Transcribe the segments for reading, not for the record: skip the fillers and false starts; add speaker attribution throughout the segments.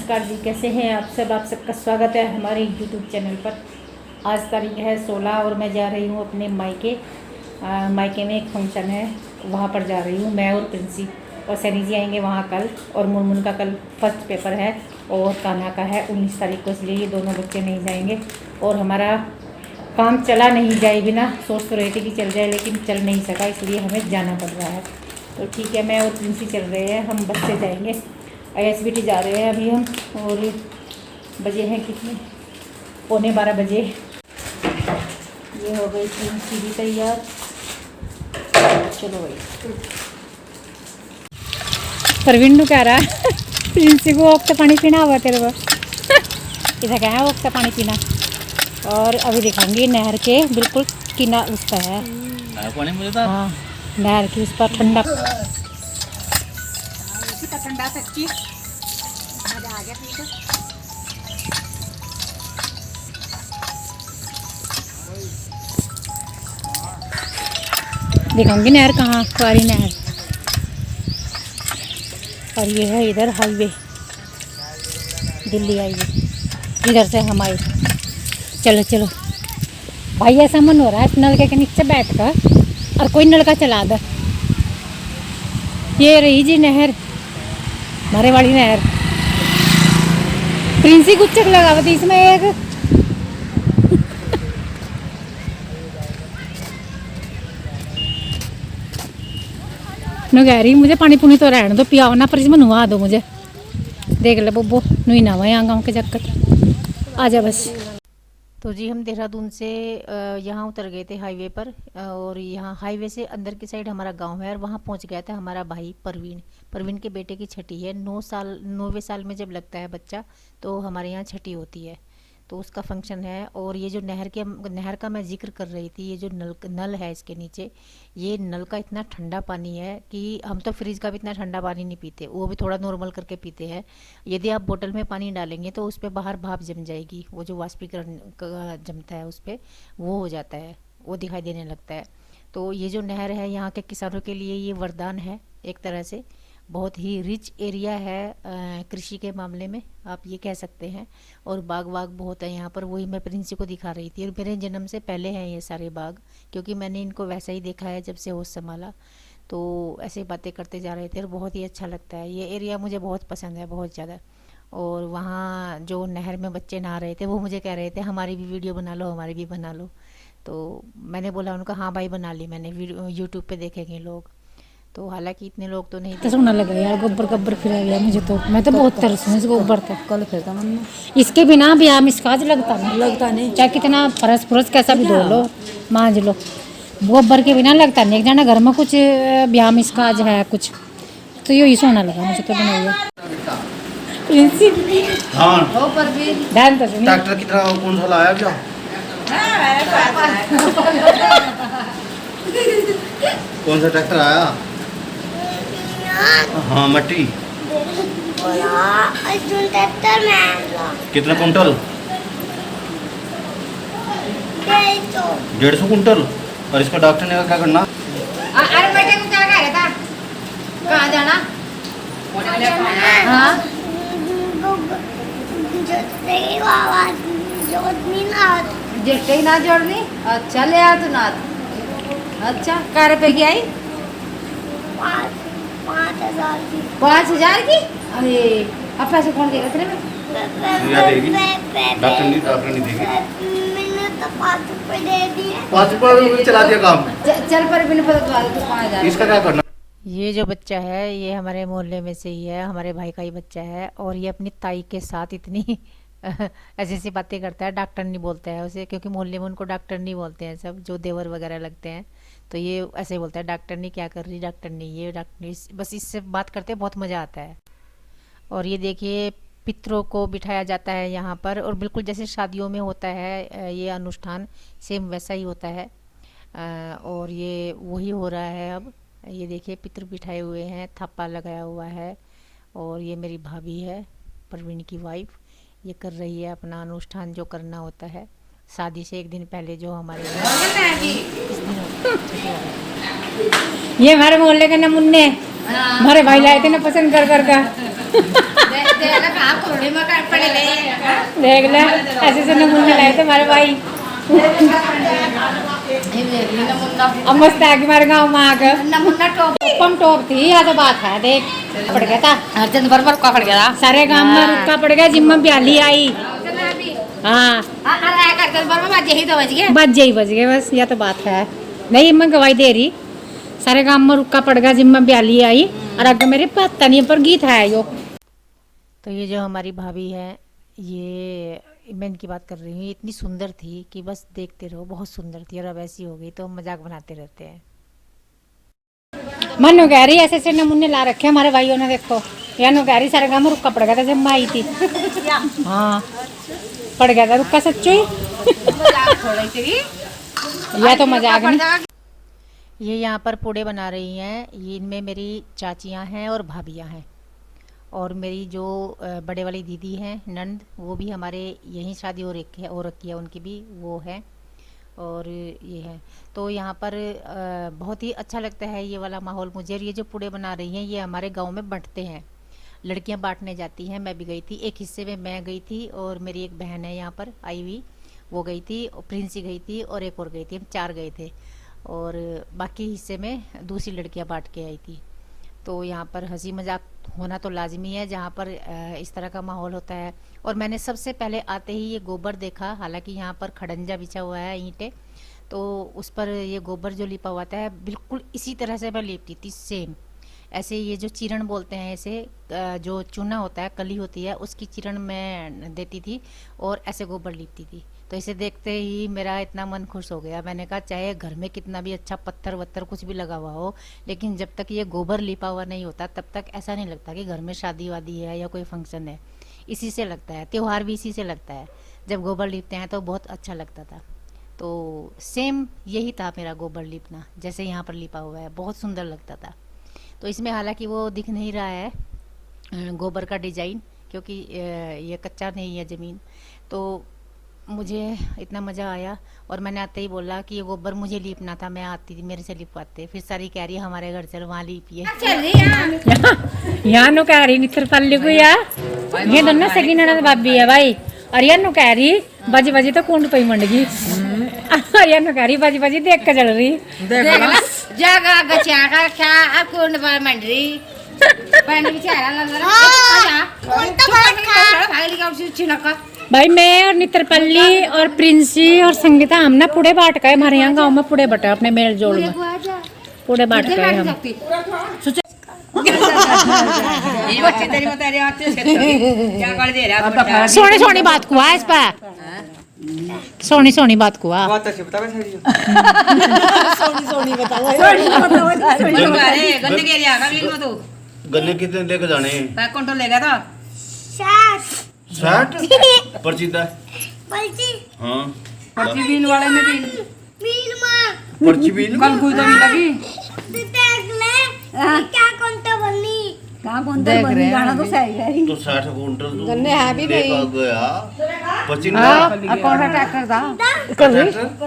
Speaker 1: नमस्कार जी, कैसे हैं आप सब। आप सबका स्वागत है हमारे यूट्यूब चैनल पर। आज तारीख है 16 और मैं जा रही हूँ अपने मायके में एक फंक्शन है, वहाँ पर जा रही हूँ मैं और प्रिंसी। और सैनी जी आएंगे वहाँ कल, और मुनमुन का कल फर्स्ट पेपर है और कान्हा का है 19 तारीख को, इसलिए ये दोनों बच्चे नहीं जाएंगे। और हमारा काम चला नहीं जाए बिना, सोच तो रहे थे कि चल जाए लेकिन चल नहीं सका, इसलिए हमें जाना पड़ रहा है। तो ठीक है, मैं और प्रिंसी चल रहे हैं, हम बस से जाएंगे। ISBT जा रहे हैं अभी हम, और बजे हैं कितने, 11:15 बजे। ये हो गई प्रिंसी भी तैयार। चलो भाई, परवीन कह रहा है प्रिंसी को ओक से पानी पीना हुआ तेरे को इधर क्या है ओक से पानी पीना। और अभी दिखाऊंगी नहर के बिल्कुल किनारे उस पर है
Speaker 2: पानी, मुझे तो
Speaker 1: हाँ नहर की उस पर ठंडा ठंडा सच्ची मजा आ गया। ठीक है, दिखाऊंगी नहर कहाँ, कुआरी नहर। और ये है इधर हाईवे, दिल्ली हाईवे, इधर से हम आए। चलो चलो भाई, ऐसा मन हो रहा है इस नलके के नीचे बैठ कर और कोई नलका चला दे। ये रही जी नहर, मारे वाली नहर। प्रिंसी गुच्छक लगा थी इसमें एक कह रही मुझे पानी पुनी तो रहने दो, पियाओ ना, पर इसमें नुआ दो मुझे। देख ले बब्बो, नुई ना यहाँ गाँव के चक्कर, आजा बस। तो जी हम देहरादून से यहाँ उतर गए थे हाईवे पर, और यहाँ हाईवे से अंदर की साइड हमारा गांव है, और वहाँ पहुँच गया था हमारा भाई परवीन के बेटे की छठी है। 9वें साल में जब लगता है बच्चा तो हमारे यहाँ छठी होती है, तो उसका फंक्शन है। और ये जो नहर का मैं जिक्र कर रही थी, ये जो नल है इसके नीचे, ये नल का इतना ठंडा पानी है कि हम तो फ्रिज का भी इतना ठंडा पानी नहीं पीते, वो भी थोड़ा नॉर्मल करके पीते हैं। यदि आप बोतल में पानी डालेंगे तो उस पर बाहर भाप जम जाएगी, वो जो वाष्पीकरण जमता है उस पर वो हो जाता है, वो दिखाई देने लगता है। तो ये जो नहर है यहाँ के किसानों के लिए ये वरदान है एक तरह से। बहुत ही रिच एरिया है कृषि के मामले में, आप ये कह सकते हैं। और बाग बहुत है यहाँ पर, वही मैं प्रिंसी को दिखा रही थी। और मेरे जन्म से पहले हैं ये सारे बाग, क्योंकि मैंने इनको वैसा ही देखा है जब से होश संभाला। तो ऐसे बातें करते जा रहे थे और बहुत ही अच्छा लगता है। ये एरिया मुझे बहुत पसंद है, बहुत ज़्यादा। और वहाँ जो नहर में बच्चे नहा रहे थे वो मुझे कह रहे थे हमारी भी वीडियो बना लो, हमारी भी बना लो। तो मैंने बोला उनको हाँ भाई बना ली मैंने, यूट्यूब पे देखेंगे लोग। तो हालांकि इतने लोग तो नहीं थे। सोना लगा यार, गोबर फिर गया मुझे तो, मैं तो बहुत तरसूँ इस गोबर तो। कल फिरता मन में इसके बिना भी आम इसकाज लगता नहीं, चाहे कितना फरस कैसा भी धो लो मांज लो, गोबर के बिना लगता नहीं। एक जाना घर में कुछ ब्याम इसकाज है कुछ, तो यही सोना लगा मुझे तो बनाइए।
Speaker 2: हाँ
Speaker 1: ध्यान तो सुनिए,
Speaker 2: ट्रैक्टर की तरह कौन सा लाया क्या? कौन सा ट्रैक्टर आया? हाँ मट्टी कितना कुंटल? 150 कुंटल। और इसका डॉक्टर ने क्या करना?
Speaker 1: अरे बेटे को क्या कह रहा था, कहाँ जाना? हाँ जैसे ही ना जोड़नी। अच्छा ले आ तू ना। अच्छा क्या रुपए की आई? 5,000 की। अरे अब पैसे कौन देगा तेरे में?
Speaker 2: देगी डॉक्टर नहीं देगी।
Speaker 3: मैंने तो 5 रुपए दे दिए।
Speaker 2: 5 रुपए चला दिया काम।
Speaker 1: चल पर बिन पता तो 5,000।
Speaker 2: इसका क्या करना?
Speaker 1: ये जो बच्चा है ये हमारे मोहल्ले में से ही है, हमारे भाई का ही बच्चा है। और ये अपनी ताई के साथ इतनी ऐसी ऐसी बातें करता है, डॉक्टर नहीं बोलता है उसे, क्योंकि मोहल्ले में उनको डॉक्टर नहीं बोलते हैं सब, जो देवर वगैरह लगते हैं। तो ये ऐसे बोलता है डॉक्टर नहीं क्या कर रही, डॉक्टर नहीं ये डॉक्टर नहीं, बस इससे बात करते बहुत मज़ा आता है। और ये देखिए पितरों को बिठाया जाता है यहाँ पर, और बिल्कुल जैसे शादियों में होता है ये अनुष्ठान, सेम वैसा ही होता है। और ये वही हो रहा है अब। ये देखिए पितर बिठाए हुए हैं, थप्पा लगाया हुआ है। और ये मेरी भाभी है, परवीन की वाइफ, ये कर रही है अपना अनुष्ठान जो करना होता है शादी से एक दिन पहले, जो हमारे इस दिन ये हमारे मोहल्ले के नमुन्ने हमारे भाई लाए थे ना पसंद कर देख ले ऐसे से नमूने लाए थे हमारे भाई। अब मस्त है कि हमारे गाँव में आकर
Speaker 4: नमूना टॉप
Speaker 1: पम टॉप थी। या तो बात है देख पड़ गया था
Speaker 4: हर दिन भर रुका पड़ गया
Speaker 1: सारे गांव में रुका पड़ गया। जिम्मा ब्याली आई। हाँ बज गए बस। या तो बात है नहीं मैं गवाही दे रही। सारे गांव में रुका पड़ गया जिम्मा ब्याली आई और अगर मेरे पता नहीं पर गीत है यो। तो ये जो हमारी भाभी है ये मैं इनकी बात कर रही हूँ। इतनी सुंदर थी कि बस देखते रहो। बहुत सुंदर थी और अब ऐसी हो गई तो हम मजाक बनाते रहते हैं। मनु कह रही ऐसे ऐसे नमूने ला रखे हमारे भाइयों ने। देखो या नु कह रही सारे गांव में रुका पड़ गया था जब मैं आई थी। हाँ पड़ गया था रुका सच्चो ही। या तो मजाक नहीं। ये यहाँ पर पूड़े बना रही हैं। ये इनमें मेरी चाचियाँ हैं और भाभियाँ हैं और मेरी जो बड़े वाली दीदी हैं नंद वो भी हमारे यहीं शादी हो रखी है उनकी भी वो है और ये है। तो यहाँ पर बहुत ही अच्छा लगता है ये वाला माहौल मुझे। और ये जो पूड़े बना रही हैं ये हमारे गांव में बंटते हैं। लड़कियां बांटने जाती हैं। मैं भी गई थी। एक हिस्से में मैं गई थी और मेरी एक बहन है यहाँ पर आई हुई वो गई थी और प्रिंसी गई थी और एक और गई थी। हम 4 गए थे और बाकी हिस्से में दूसरी लड़कियाँ बांट के आई थी। तो यहाँ पर हंसी मजाक होना तो लाजमी है जहाँ पर इस तरह का माहौल होता है। और मैंने सबसे पहले आते ही ये गोबर देखा। हालांकि यहाँ पर खड़ंजा बिछा हुआ है ईंटें तो उस पर ये गोबर जो लिपा हुआ था बिल्कुल इसी तरह से मैं लिपती थी सेम ऐसे। ये जो चीरण बोलते हैं ऐसे जो चूना होता है कली होती है उसकी चीरण मैं देती थी और ऐसे गोबर लिपती थी। तो इसे देखते ही मेरा इतना मन खुश हो गया। मैंने कहा चाहे घर में कितना भी अच्छा पत्थर वत्थर कुछ भी लगा हुआ हो लेकिन जब तक ये गोबर लिपा हुआ नहीं होता तब तक ऐसा नहीं लगता कि घर में शादी वादी है या कोई फंक्शन है। इसी से लगता है। त्योहार भी इसी से लगता है। जब गोबर लिपते हैं तो बहुत अच्छा लगता था। तो सेम यही था मेरा गोबर लिपना जैसे यहाँ पर लिपा हुआ है। बहुत सुंदर लगता था। तो इसमें हालांकि वो दिख नहीं रहा है गोबर का डिजाइन क्योंकि ये कच्चा नहीं है ज़मीन। तो मुझे इतना मज़ा आया और मैंने आते ही बोला कि ये गोबर मुझे लीपना था। मैं आती थी मेरे से लिपवाते। फिर सारी कह रही है हमारे घर चल वहाँ लीपिए। यहाँ नो कह रही नितर पल्ली को यार ये दोनों सगी ननद भाभी है भाई। और यार नो कह रही बजी बजी तो कुंड पे मंड गई। और यार नो कह रही बजी बजी देख कर चल रही
Speaker 4: जगह गचा का क्या कुंड पर मंड रही पानी बेचारा लग रहा।
Speaker 1: भाई मैं और नित्रपल्ली और प्रिंसी और संगीता हम ना पुड़े बांट गए। हमारे यहाँ गांव में पुड़े बटे अपने मेल जोड़ में पुड़े बांट गए हम। सोनी सोनी बात को इस पर सोनी सोनी बात को
Speaker 2: गन्ने कितने लेके जाने हैं?
Speaker 4: कौन तो लेगा तो
Speaker 2: 60 पर्ची था
Speaker 3: पर्ची
Speaker 2: हाँ
Speaker 4: पर्ची बीन वाले में भी
Speaker 3: बीन मां
Speaker 2: पर्ची भी
Speaker 4: कल कोई तो नहीं लगी
Speaker 3: देख ले क्या कौनता बनी
Speaker 4: कहां कौन तो बनी गाना तो सही है
Speaker 2: तो 60 काउंटर तो
Speaker 1: गन्ने है भी नहीं
Speaker 2: गया पर्ची
Speaker 4: कौन सा ट्रैक्टर था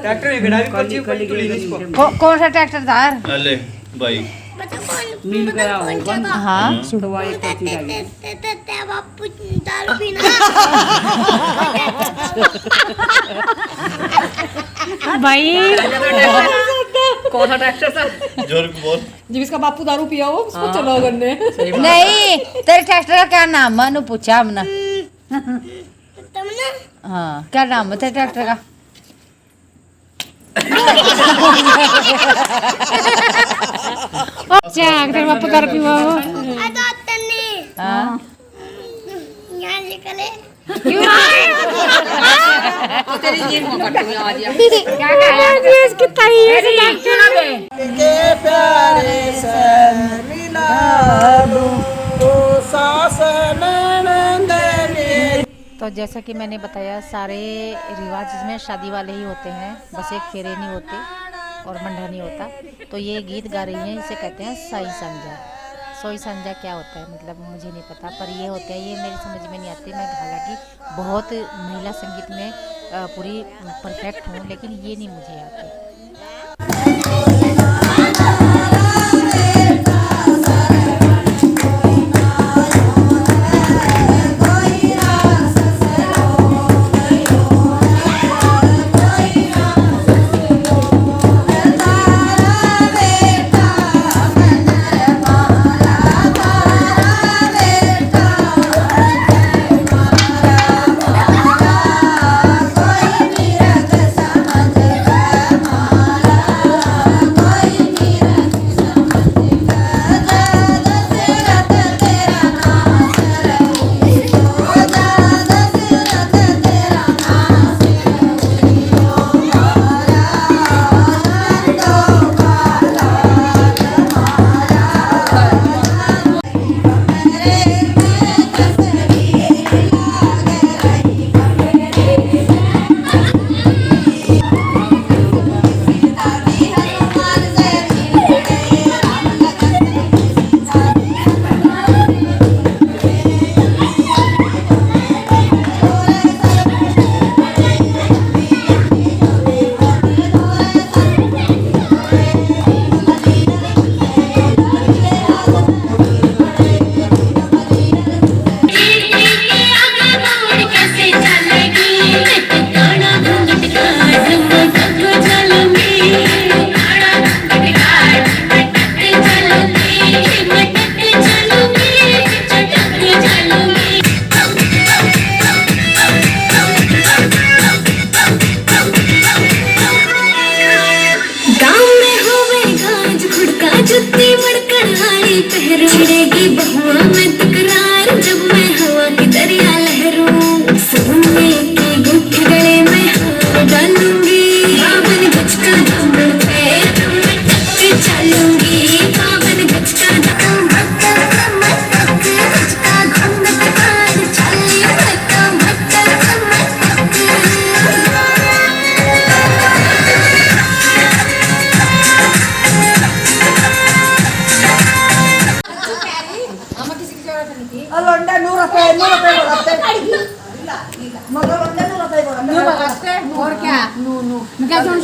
Speaker 2: ट्रैक्टर एक गड़ा भी पर्ची
Speaker 4: कौन सा ट्रैक्टर था
Speaker 2: अले भाई
Speaker 4: मिल गया होगा
Speaker 1: हाँ
Speaker 4: छुड़वा एक पर्ची लगी
Speaker 3: ते बापू दारू पीना
Speaker 1: भाई
Speaker 4: कौन सा ट्रैक्टर था
Speaker 2: जोर को बोल
Speaker 5: जब इसका बापू दारू पिया हो उसको चलो गन्ने
Speaker 4: नहीं तेरे ट्रैक्टर का क्या नाम है नु पूछा हमने
Speaker 3: तुमने
Speaker 4: हाँ क्या नाम है तेरे ट्रैक्टर का
Speaker 1: अच्छा तेरे बापू दारू पीवा हो
Speaker 3: तन्ने
Speaker 4: हाँ
Speaker 3: यहाँ निकले
Speaker 4: तो तेरी जेब में कट गया आज यार
Speaker 1: क्या कहा इसकी तारीफ
Speaker 6: के प्यारे से मिला दूं तो सास नैन मेरी।
Speaker 1: तो जैसा कि मैंने बताया सारे रिवाज इसमें शादी वाले ही होते हैं। बस एक फेरे नहीं होते और मंडा नहीं होता। तो ये गीत गा रही हैं इसे कहते हैं साई संजा। सोई संजा क्या होता है मतलब मुझे नहीं पता पर ये होता है। ये मेरी समझ में नहीं आती। मैं हालांकि बहुत महिला संगीत में पूरी परफेक्ट हूँ लेकिन ये नहीं मुझे आती।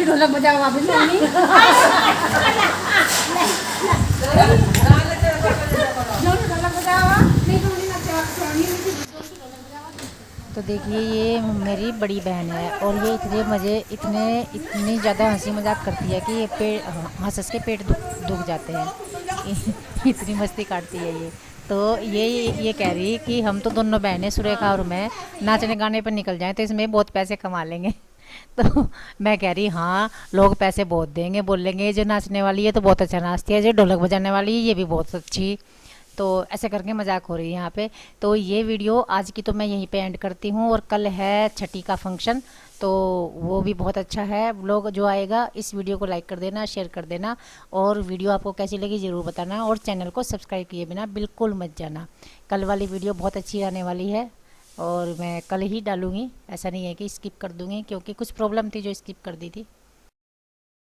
Speaker 4: ढोलक बजाओ वापस मम्मी
Speaker 1: तो देखिए ये मेरी बड़ी बहन है और ये इतनी ज़्यादा हंसी मजाक करती है कि ये पेट हंस के पेट दुख जाते हैं इतनी मस्ती काटती है ये। तो ये कह रही है कि हम तो दोनों बहनें सुरेखा और मैं नाचने गाने पर निकल जाएं तो इसमें बहुत पैसे कमा लेंगे। तो मैं कह रही हाँ लोग पैसे बहुत देंगे, बोलेंगे जो नाचने वाली है तो बहुत अच्छा नाचती है, जो ढोलक बजाने वाली है ये भी बहुत अच्छी। तो ऐसे करके मजाक हो रही है यहाँ पे। तो ये वीडियो आज की तो मैं यहीं पे एंड करती हूँ और कल है छठी का फंक्शन, तो वो भी बहुत अच्छा है। व्लॉग जो आएगा इस वीडियो को लाइक कर देना, शेयर कर देना और वीडियो आपको कैसी लगी ज़रूर बताना और चैनल को सब्सक्राइब किए बिना बिल्कुल मत जाना। कल वाली वीडियो बहुत अच्छी आने वाली है और मैं कल ही डालूँगी, ऐसा नहीं है कि स्किप कर दूँगी क्योंकि कुछ प्रॉब्लम थी जो स्किप कर दी थी।